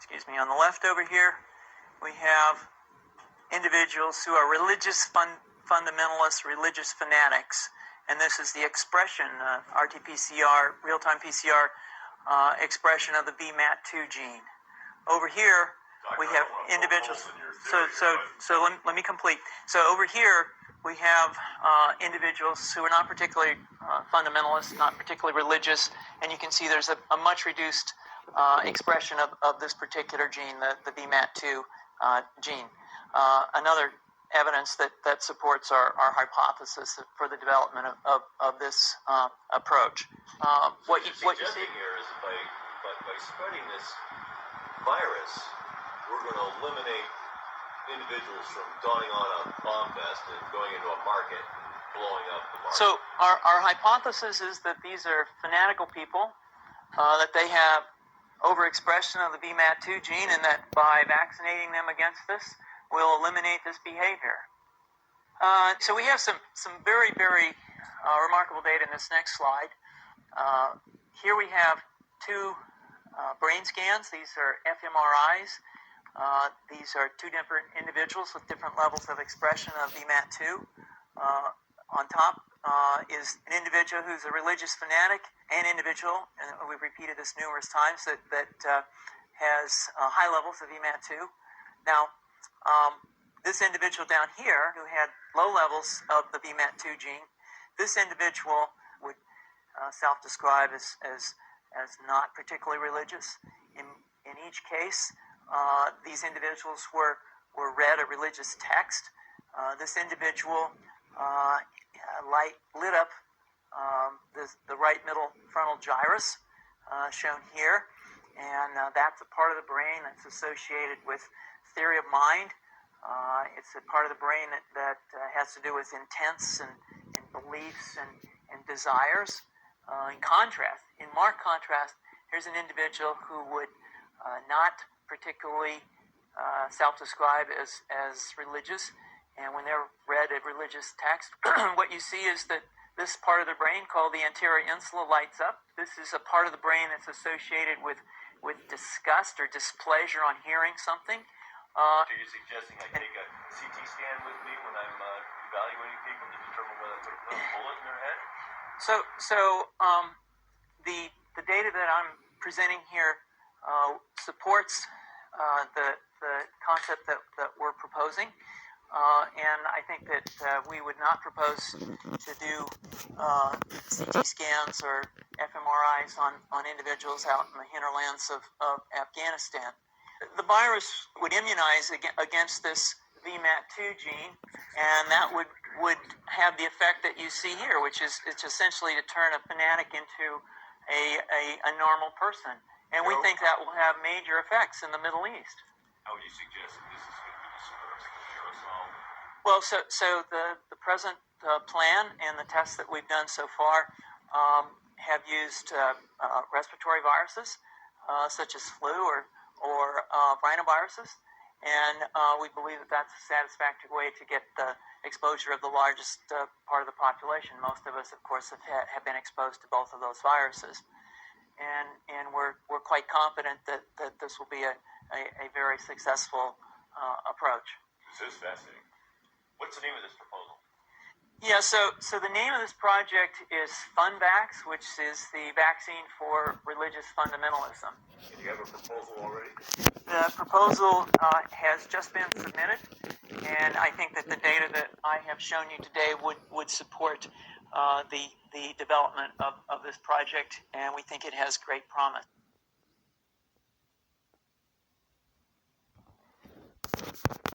On the left over here, we have individuals who are religious fundamentalists, religious fanatics, and this is the expression, RT-PCR, real-time PCR expression of the VMAT2 gene. Over here, we have individuals. So let me complete. So over here, we have individuals who are not particularly fundamentalist, not particularly religious, and you can see there's a much reduced expression of this particular gene, the VMAT2 gene. Another evidence that supports our hypothesis for the development of this approach. What you see here is by spreading this virus, we're going to eliminate individuals from donning on a bomb vest and going into a market and blowing up the market. So our hypothesis is that these are fanatical people, that they have overexpression of the VMAT2 gene, and that by vaccinating them against this, we'll eliminate this behavior. So we have some very, very remarkable data in this next slide. Here we have two brain scans. These are fMRIs. These are two different individuals with different levels of expression of VMAT2. On top is an individual who's a religious fanatic, an individual, and we've repeated this numerous times, that has high levels of VMAT2. Now, this individual down here who had low levels of the VMAT2 gene, this individual would self-describe as not particularly religious. In each case, these individuals were read a religious text. This individual lit up the right middle frontal gyrus, shown here, and that's a part of the brain that's associated with theory of mind. It's a part of the brain that has to do with intents and beliefs and desires. In marked contrast, here's an individual who would not particularly self-describe as religious, and when they're read a religious text, what you see is that this part of the brain called the anterior insula lights up. This is a part of the brain that's associated with disgust or displeasure on hearing something. So you're suggesting I take a CT scan with me when I'm evaluating people to determine whether I put a bullet in their head? The data that I'm presenting here supports the concept that we're proposing, and I think that we would not propose to do CT scans or fMRIs on individuals out in the hinterlands of Afghanistan. The virus would immunize against this VMAT2 gene, and that would have the effect that you see here, which is it's essentially to turn a fanatic into a normal person. And we think that will have major effects in the Middle East. How would you suggest that this is going to be dispersed? Can you show us all? Well, so the present plan and the tests that we've done so far have used respiratory viruses, such as flu or rhinoviruses, and we believe that that's a satisfactory way to get the exposure of the largest part of the population. Most of us, of course, have been exposed to both of those viruses, and we're quite confident that this will be a very successful approach. This is fascinating. What's the name of this proposal? Yeah, so the name of this project is FunVax, which is the vaccine for religious fundamentalism. Do you have a proposal already? The proposal has just been submitted, and I think that the data that I have shown you today would support the development of this project, and we think it has great promise.